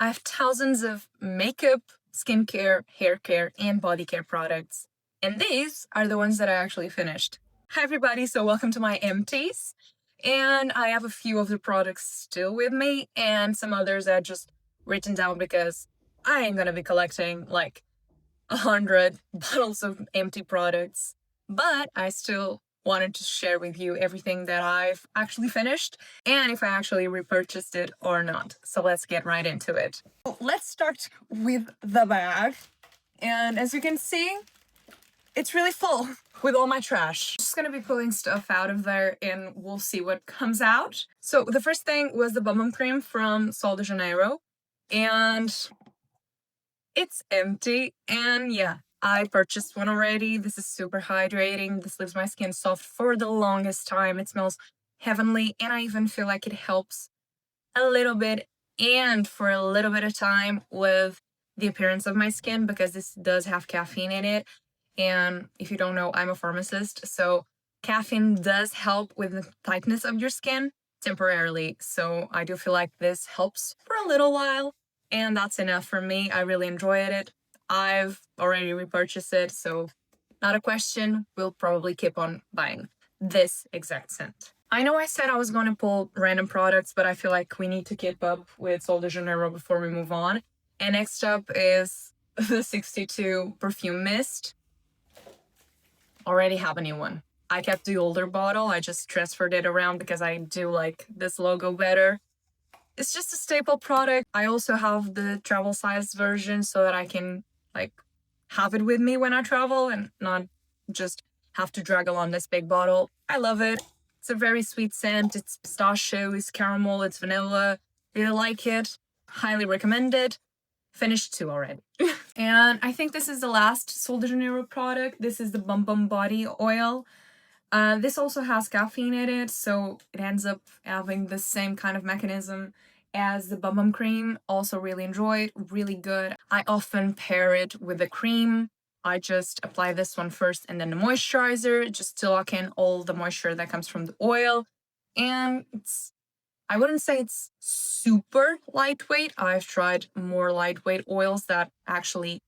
I have thousands of makeup, skincare, hair care, and body care products. And these are the ones that I actually finished. Hi everybody, so welcome to my empties. And I have a few of the products still with me and some others I just written down because I ain't gonna be collecting like 100 bottles of empty products. But I still wanted to share with you everything that I've actually finished and if I actually repurchased it or not. So let's get right into it. Let's start with the bag. And as you can see, it's really full with all my trash. I'm just gonna be pulling stuff out of there and we'll see what comes out. So the first thing was the Bum Cream from Sol de Janeiro. And it's empty. And yeah, I purchased one already. This is super hydrating. This leaves my skin soft for the longest time. It smells heavenly. And I even feel like it helps a little bit and for a little bit of time with the appearance of my skin because this does have caffeine in it. And if you don't know, I'm a pharmacist, so caffeine does help with the tightness of your skin temporarily. So I do feel like this helps for a little while, and that's enough for me. I really enjoyed it. I've already repurchased it, so not a question. We'll probably keep on buying this exact scent. I know I said I was going to pull random products, but I feel like we need to keep up with Sol de Janeiro before we move on. And next up is the 62 Perfume Mist. Already have a new one. I kept the older bottle. I just transferred it around because I do like this logo better. It's just a staple product. I also have the travel size version so that I can like have it with me when I travel and not just have to drag along this big bottle. I love it. It's a very sweet scent. It's pistachio, it's caramel, it's vanilla. Really like it. Highly recommend it. Finished 2 already. And I think this is the last Sol de Janeiro product. This is the Bum Bum Body Oil. This also has caffeine in it, so it ends up having the same kind of mechanism as the Bum Bum Cream. Also really enjoy it, really good. I often pair it with the cream. I just apply this one first and then the moisturizer, just to lock in all the moisture that comes from the oil. And I wouldn't say it's super lightweight. I've tried more lightweight oils that actually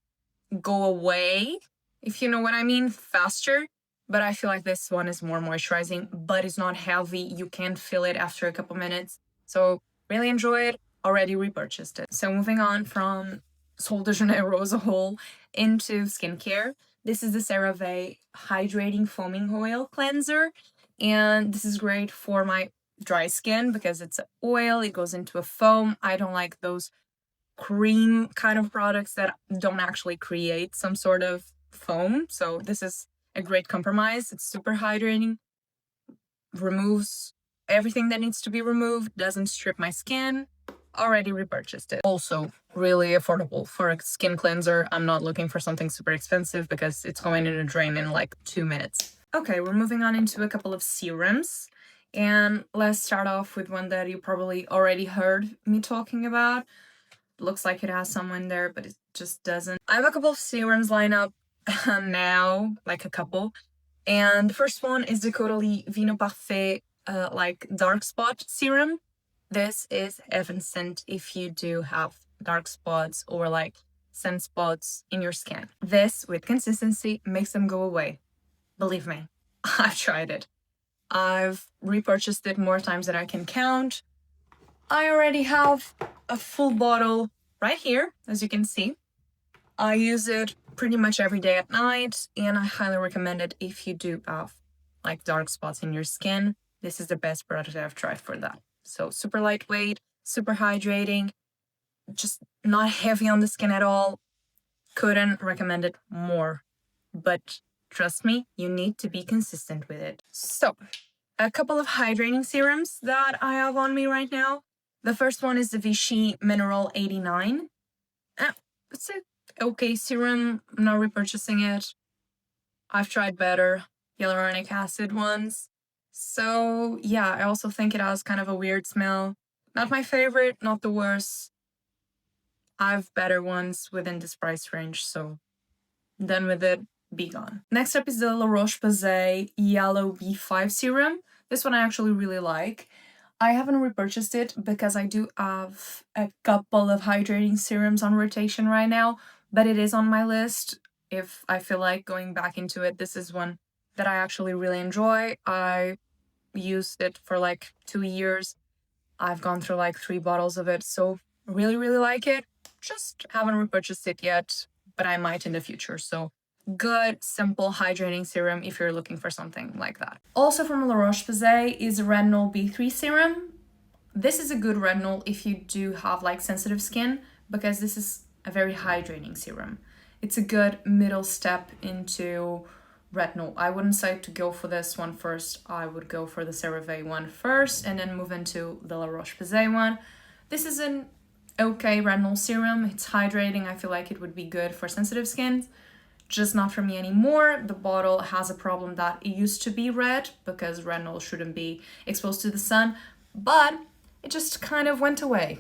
go away, if you know what I mean, faster. But I feel like this one is more moisturizing, but it's not heavy. You can feel it after a couple minutes. So really enjoy it. Already repurchased it. So moving on from Sol de Janeiro as a whole into skincare. This is the CeraVe Hydrating Foaming Oil Cleanser. And this is great for my dry skin because it's an oil, it goes into a foam. I don't like those cream kind of products that don't actually create some sort of foam. So this is a great compromise. It's super hydrating, removes everything that needs to be removed, doesn't strip my skin. Already repurchased it. Also really affordable for a skin cleanser. I'm not looking for something super expensive because it's going in a drain in like 2 minutes. Okay, we're moving on into a couple of serums. And let's start off with one that you probably already heard me talking about. Looks like it has someone there, but it just doesn't. I have a couple of serums lined up now, like a couple. And the first one is the Coralie Vino Parfait like dark spot serum. This is heaven sent if you do have dark spots or like sunspots in your skin. This, with consistency, makes them go away. Believe me, I've tried it. I've repurchased it more times than I can count. I already have a full bottle right here, as you can see. I use it pretty much every day at night, and I highly recommend it if you do have like dark spots in your skin. This is the best product I've tried for that. So super lightweight, super hydrating, just not heavy on the skin at all. Couldn't recommend it more. But trust me, you need to be consistent with it. So, a couple of hydrating serums that I have on me right now. The first one is the Vichy Mineral 89. It's an okay serum. I'm not repurchasing it. I've tried better hyaluronic acid ones. So, yeah, I also think it has kind of a weird smell. Not my favorite, not the worst. I have better ones within this price range, so done with it. Be gone. Next up is the La Roche-Posay Yellow B5 serum. This one I actually really like. I haven't repurchased it because I do have a couple of hydrating serums on rotation right now, but it is on my list if I feel like going back into it. This is one that I actually really enjoy. I used it for like 2 years. I've gone through like 3 bottles of it, so really, really like it. Just haven't repurchased it yet, but I might in the future. So good, simple hydrating serum if you're looking for something like that. Also from La Roche-Posay is Retinol B3 serum. This is a good retinol if you do have like sensitive skin, because this is a very hydrating serum. It's a good middle step into retinol. I wouldn't say to go for this one first. I would go for the CeraVe one first and then move into the La Roche-Posay one. This is an okay retinol serum. It's hydrating. I feel like it would be good for sensitive skin. Just not for me anymore. The bottle has a problem that it used to be red because retinol shouldn't be exposed to the sun, but it just kind of went away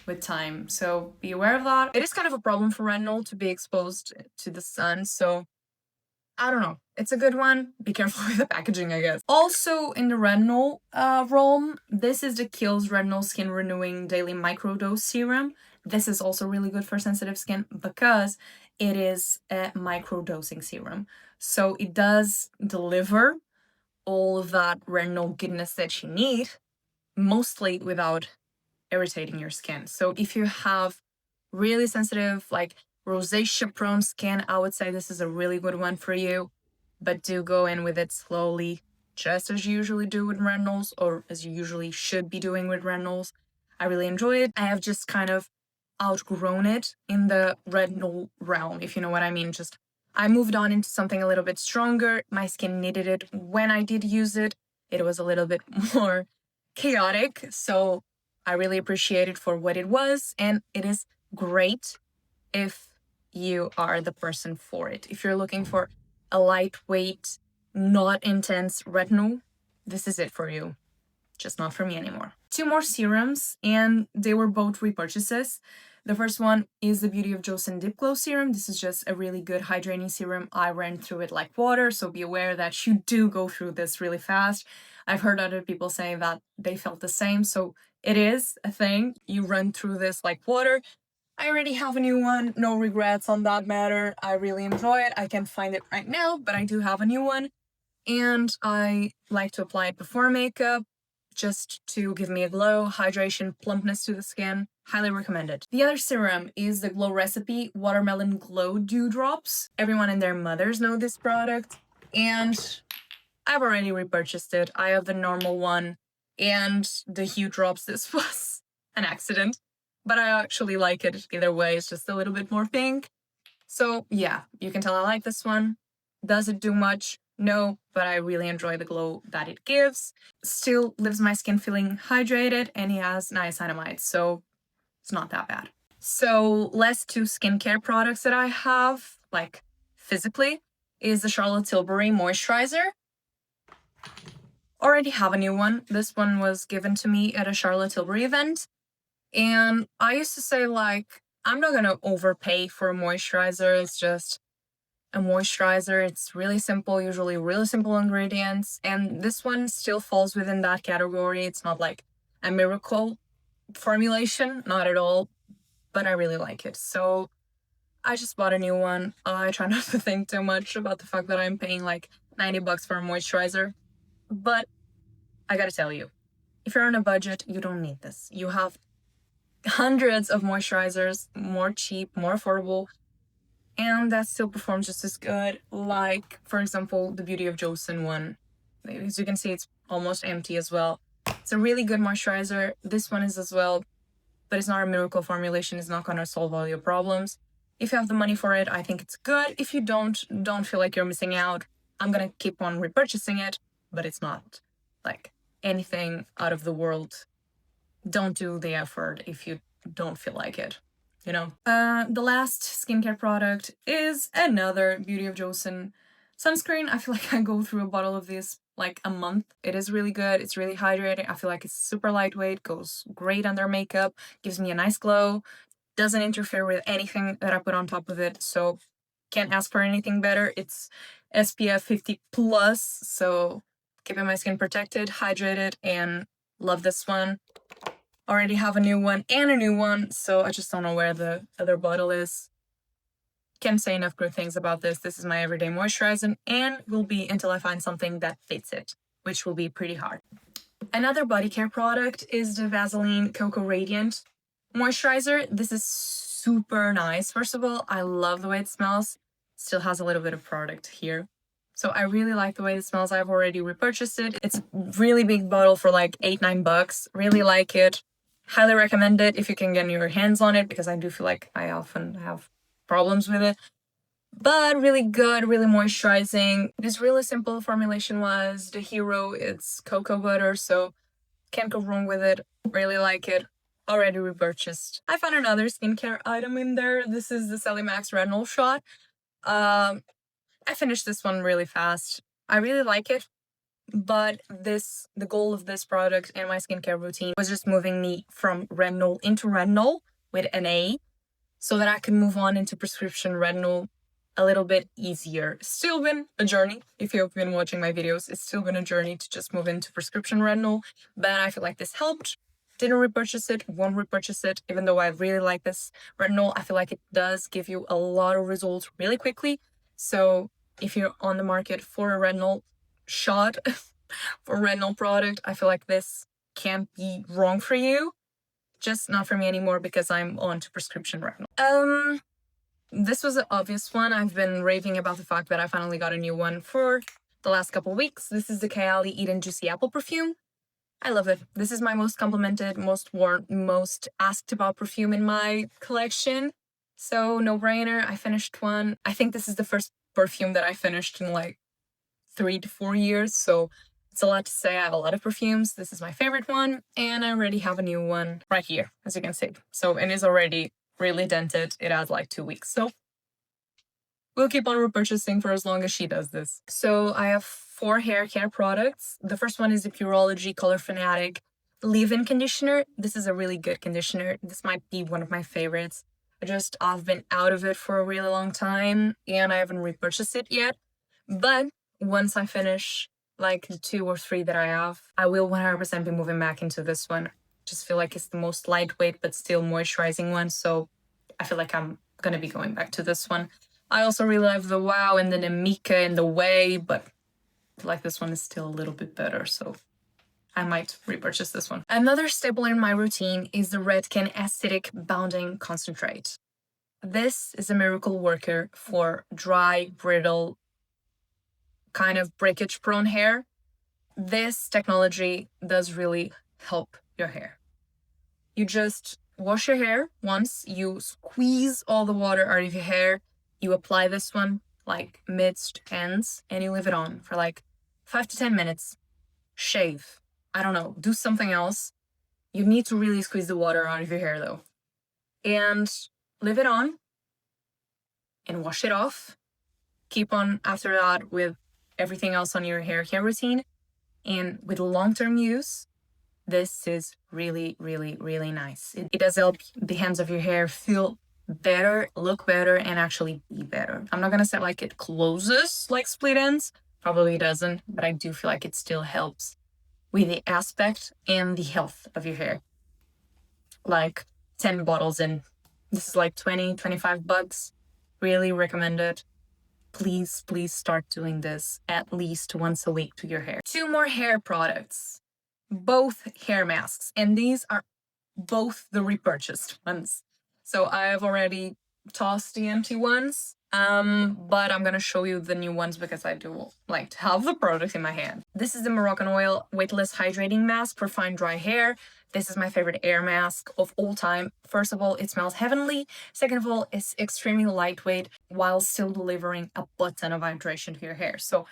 with time. So be aware of that. It is kind of a problem for retinol to be exposed to the sun, so I don't know. It's a good one. Be careful with the packaging, I guess. Also in the retinol realm, this is the Kiehl's Retinol Skin Renewing Daily Microdose Serum. This is also really good for sensitive skin because it is a microdosing serum. So it does deliver all of that retinol goodness that you need, mostly without irritating your skin. So if you have really sensitive, like rosacea prone skin, I would say this is a really good one for you, but do go in with it slowly, just as you usually do with retinols, or as you usually should be doing with retinols. I really enjoy it. I have just kind of outgrown it in the retinol realm, if you know what I mean. Just I moved on into something a little bit stronger. My skin needed it when I did use it. It was a little bit more chaotic, so I really appreciate it for what it was, and it is great if you are the person for it. If you're looking for a lightweight, not intense retinol, this is it for you. Just not for me anymore. 2 more serums, and they were both repurchases. The first one is the Beauty of Joseon Dip Glow Serum. This is just a really good hydrating serum. I ran through it like water, so be aware that you do go through this really fast. I've heard other people saying that they felt the same, so it is a thing. You run through this like water. I already have a new one. No regrets on that matter. I really enjoy it. I can't find it right now, but I do have a new one. And I like to apply it before makeup, just to give me a glow, hydration, plumpness to the skin. Highly recommended. The other serum is the Glow Recipe Watermelon Glow Dew Drops. Everyone and their mothers know this product, and I've already repurchased it. I have the normal one and the Hue Drops. This was an accident, but I actually like it either way. It's just a little bit more pink. So yeah, you can tell I like this one. Does it do much? No, but I really enjoy the glow that it gives. Still leaves my skin feeling hydrated, and it has niacinamide, so it's not that bad. So last 2 skincare products that I have, like physically, is the Charlotte Tilbury Moisturizer. Already have a new one. This one was given to me at a Charlotte Tilbury event, and I used to say like, I'm not gonna overpay for a moisturizer. It's just a moisturizer. It's really simple, usually really simple ingredients, and this one still falls within that category. It's not like a miracle formulation, not at all, but I really like it. So I just bought a new one. I try not to think too much about the fact that I'm paying like $90 for a moisturizer, but I gotta tell you, if you're on a budget, you don't need this. You have hundreds of moisturizers, more cheap, more affordable, and that still performs just as good. Like, for example, the Beauty of Joseon one. As you can see, it's almost empty as well. It's a really good moisturizer. This one is as well, but it's not a miracle formulation. It's not gonna solve all your problems. If you have the money for it, I think it's good. If you don't feel like you're missing out. I'm gonna keep on repurchasing it, but it's not like anything out of the world. Don't do the effort if you don't feel like it, you know? The last skincare product is another Beauty of Joseon sunscreen. I feel like I go through a bottle of this like a month. It is really good. It's really hydrating. I feel like it's super lightweight, goes great under makeup, gives me a nice glow, doesn't interfere with anything that I put on top of it, so can't ask for anything better. It's SPF 50 plus, so keeping my skin protected, hydrated, and Love this one. Already have a new one and a new one, so I just don't know where the other bottle is. Can't say enough good things about this. This is my everyday moisturizer and will be until I find something that fits it, which will be pretty hard. Another body care product is the Vaseline Cocoa Radiant Moisturizer. This is super nice. First of all, I love the way it smells. Still has a little bit of product here. So I really like the way it smells. I've already repurchased it. It's a really big bottle for like $8-9. Really like it. Highly recommend it if you can get your hands on it, because I do feel like I often have problems with it. But really good, really moisturizing. This really simple formulation was the hero. It's cocoa butter, so can't go wrong with it. Really like it. Already repurchased. I found another skincare item in there. This is the Max Retinol Shot. I finished this one really fast. I really like it, but the goal of this product and my skincare routine was just moving me from retinol into retinol with an A, so that I can move on into prescription retinol a little bit easier. Still been a journey. If you've been watching my videos, it's still been a journey to just move into prescription retinol, but I feel like this helped. Didn't repurchase it, won't repurchase it, even though I really like this retinol. I feel like it does give you a lot of results really quickly. So if you're on the market for a retinol shot, for a retinol product, I feel like this can't be wrong for you. Just not for me anymore because I'm on to prescription retinol. This was an obvious one. I've been raving about the fact that I finally got a new one for the last couple weeks. This is the Kayali Eden Juicy Apple Perfume. I love it. This is my most complimented, most worn, most asked about perfume in my collection. So no brainer. I finished one. I think this is the first perfume that I finished in like 3 to 4 years. So it's a lot to say. I have a lot of perfumes. This is my favorite one. And I already have a new one right here, as you can see. So it is already really dented. It has like 2 weeks. So we'll keep on repurchasing for as long as she does this. So I have 4 hair care products. The first one is the Pureology Color Fanatic Leave-In Conditioner. This is a really good conditioner. This might be one of my favorites. I've been out of it for a really long time and I haven't repurchased it yet. But once I finish like the 2 or 3 that I have, I will 100% be moving back into this one. Just feel like it's the most lightweight but still moisturizing one. So I feel like I'm gonna be going back to this one. I also really love the Wow and the Namika and the Way, but I feel like this one is still a little bit better. So I might repurchase this one. Another staple in my routine is the Redken Acidic Bounding Concentrate. This is a miracle worker for dry, brittle, kind of breakage-prone hair. This technology does really help your hair. You just wash your hair once, you squeeze all the water out of your hair, you apply this one like mids to ends, and you leave it on for like 5 to 10 minutes. Shave. I don't know, do something else. You need to really squeeze the water out of your hair though. And leave it on and wash it off. Keep on after that with everything else on your hair care routine. And with long-term use, this is really, really, really nice. It does help the ends of your hair feel better, look better, and actually be better. I'm not gonna say like it closes like split ends. Probably doesn't, but I do feel like it still helps with the aspect and the health of your hair. Like 10 bottles in. This is like $20-25. Really recommend it. Please, please start doing this at least once a week to your hair. 2 more hair products. Both hair masks. And these are both the repurchased ones. So I've already tossed the empty ones. But I'm gonna show you the new ones because I do like to have the product in my hand. This is the Moroccan Oil Weightless Hydrating Mask for fine dry hair. This is my favorite air mask of all time. First of all, it smells heavenly. Second of all, it's extremely lightweight while still delivering a ton of hydration to your hair. So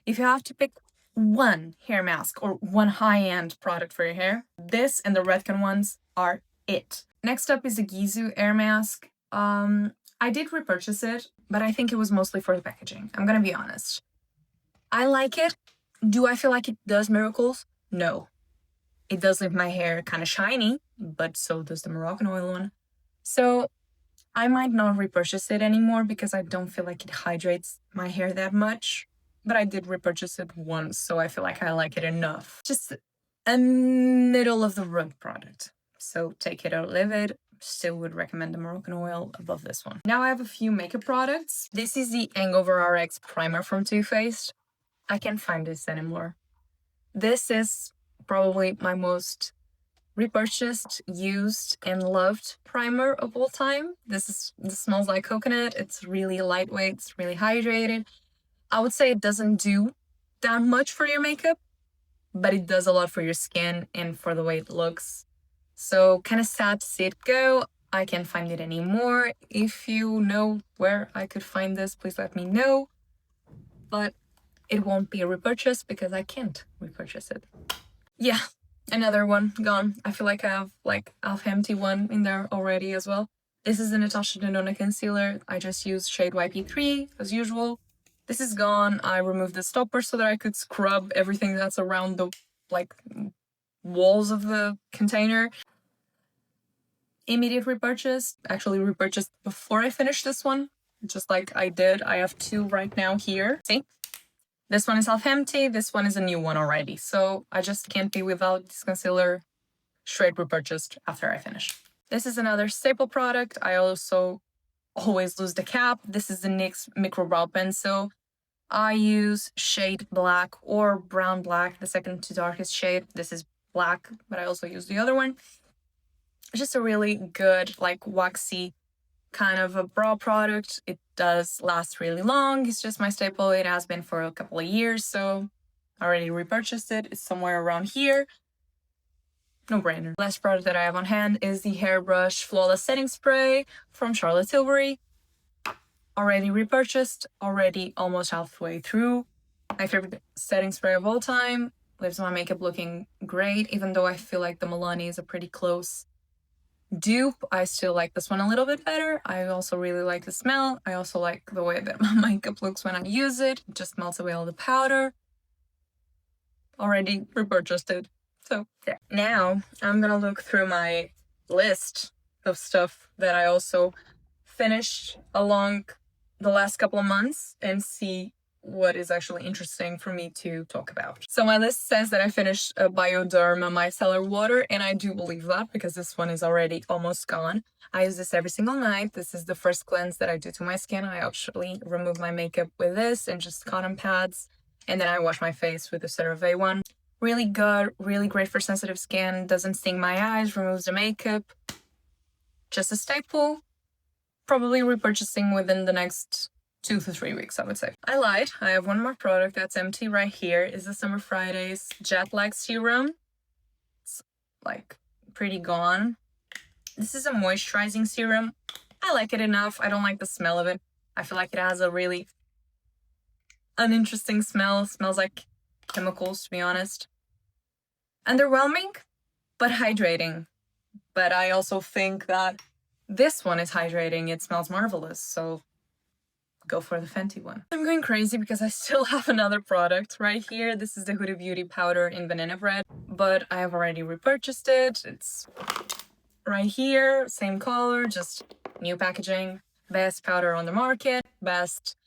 if you have to pick one hair mask or one high-end product for your hair, this and the Redken ones are it. Next up is the Gizu Air Mask. I did repurchase it, but I think it was mostly for the packaging. I'm gonna be honest. I like it. Do I feel like it does miracles? No. It does leave my hair kind of shiny, but so does the Moroccan Oil one. So I might not repurchase it anymore because I don't feel like it hydrates my hair that much. But I did repurchase it once, so I feel like I like it enough. Just a middle of the road product. So take it or leave it. Still would recommend the Moroccan oil above this one. Now I have a few makeup products. This is the Hangover RX primer from Too Faced. I can't find this anymore. This is probably my most repurchased, used, and loved primer of all time. This smells like coconut. It's really lightweight. It's really hydrated. I would say it doesn't do that much for your makeup, but it does a lot for your skin and for the way it looks. So kind of sad to see it go. I can't find it anymore. If you know where I could find this, please let me know. But it won't be a repurchase because I can't repurchase it. Yeah, another one gone. I feel like I have like a half empty one in there already as well. This is the Natasha Denona concealer. I just used shade YP3 as usual. This is gone. I removed the stopper so that I could scrub everything that's around the like walls of the container. Immediate repurchase. Actually repurchased before I finished this one, just like I did. I have two right now here. See? This one is half empty. This one is a new one already. So I just can't be without this concealer. Straight repurchased after I finish. This is another staple product. I also always lose the cap. This is the NYX Micro Brow Pencil. I use shade black or brown black, the second to darkest shade. This is black, but I also use the other one. It's just a really good, like, waxy kind of a brow product. It does last really long. It's just my staple. It has been for a couple of years, so I already repurchased it. It's somewhere around here. No brainer. Last product that I have on hand is the Hairbrush Flawless Setting Spray from Charlotte Tilbury. Already repurchased, already almost halfway through. My favorite setting spray of all time. Leaves my makeup looking great, even though I feel like the Milani is a pretty close dupe. I still like this one a little bit better. I also really like the smell. I also like the way that my makeup looks when I use it. It just melts away all the powder. Already repurchased it. So yeah. Now I'm gonna look through my list of stuff that I also finished along the last couple of months and see what is actually interesting for me to talk about. So my list says that I finished a Bioderma micellar water, and I do believe that because this one is already almost gone. I use this every single night. This is the first cleanse that I do to my skin. I actually remove my makeup with this and just cotton pads, and then I wash my face with the CeraVe one. Really good, really great for sensitive skin, doesn't sting my eyes, removes the makeup. Just a staple. Probably repurchasing within the next 2 to 3 weeks, I would say. I lied. I have one more product that's empty right here. Is the Summer Fridays Jet Lag Serum. It's like pretty gone. This is a moisturizing serum. I like it enough. I don't like the smell of it. I feel like it has a really uninteresting smell. It smells like chemicals, to be honest. Underwhelming, but hydrating. But I also think that this one is hydrating. It smells marvelous, so go for the Fenty one. I'm going crazy because I still have another product right here. This is the Huda Beauty powder in Banana Bread, but I have already repurchased it. It's right here, same color, just new packaging. Best powder on the market, best...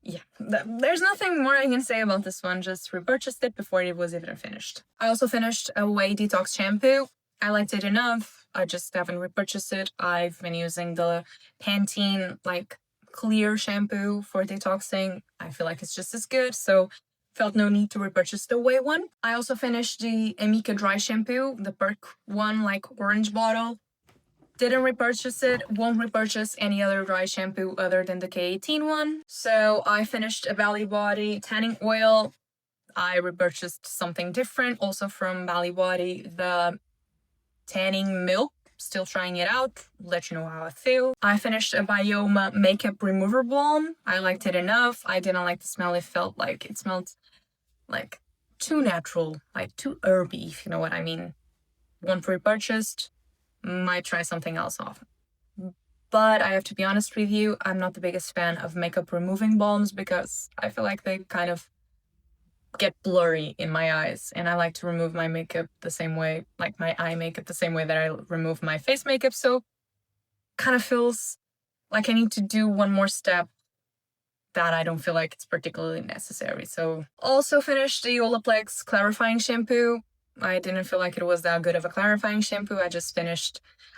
Yeah, there's nothing more I can say about this one. Just repurchased it before it was even finished. I also finished a Way Detox shampoo. I liked it enough. I just haven't repurchased it. I've been using the Pantene like clear shampoo for detoxing. I feel like it's just as good, so felt no need to repurchase the Way one. I also finished the Emika dry shampoo, the Perk one, like orange bottle. Didn't repurchase it, won't repurchase any other dry shampoo other than the K18 one. So I finished a Bali Body tanning oil. I repurchased something different, also from Bali Body, the tanning milk. Still trying it out, let you know how I feel. I finished a Bioma makeup remover balm. I liked it enough. I didn't like the smell. It felt like it smelled like too natural, like too herby, if you know what I mean. Won't repurchased. Might try something else off. But I have to be honest with you, I'm not the biggest fan of makeup removing balms because I feel like they kind of get blurry in my eyes, and I like to remove my makeup the same way, like my eye makeup the same way that I remove my face makeup, so kind of feels like I need to do one more step that I don't feel like it's particularly necessary. So also finished the Olaplex clarifying shampoo. I didn't feel like it was that good of a clarifying shampoo. I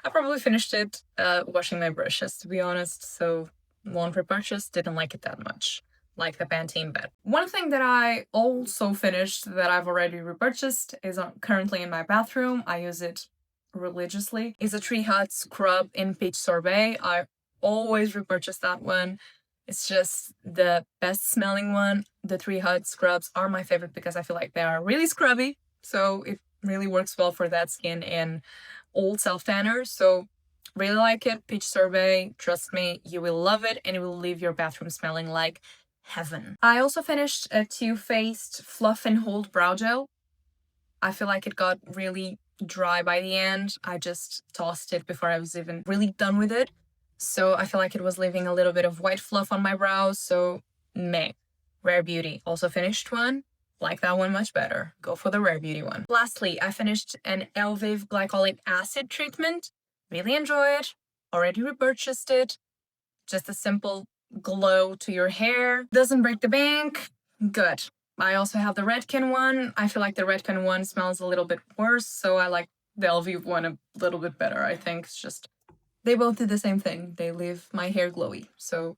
probably finished it washing my brushes, to be honest, so won't repurchase, didn't like it that much. Like the Pantene bed. One thing that I also finished that I've already repurchased is currently in my bathroom. I use it religiously. Is a Tree Hut scrub in peach sorbet. I always repurchase that one. It's just the best smelling one. The Tree Hut scrubs are my favorite because I feel like they are really scrubby, so it really works well for that skin and old self tanners. So really like it. Peach sorbet, trust me, you will love it and it will leave your bathroom smelling like heaven. I also finished a Too Faced Fluff and Hold Brow Gel. I feel like it got really dry by the end. I just tossed it before I was even really done with it. So I feel like it was leaving a little bit of white fluff on my brows, so meh. Rare Beauty, also finished one. Like that one much better. Go for the Rare Beauty one. Lastly, I finished an Elvive Glycolic Acid treatment. Really enjoy it. Already repurchased it. Just a simple glow to your hair. Doesn't break the bank. Good. I also have the Redken one. I feel like the Redken one smells a little bit worse, so I like the Elvive one a little bit better, I think. It's just, they both do the same thing. They leave my hair glowy, so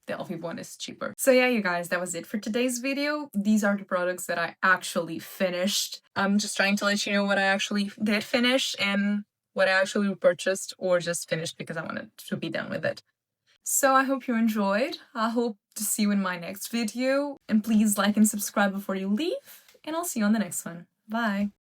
the Elvive one is cheaper. So yeah, you guys, that was it for today's video. These are the products that I actually finished. I'm just trying to let you know what I actually did finish and what I actually purchased or just finished because I wanted to be done with it. So I hope you enjoyed. I hope to see you in my next video. And please like and subscribe before you leave. And I'll see you on the next one. Bye!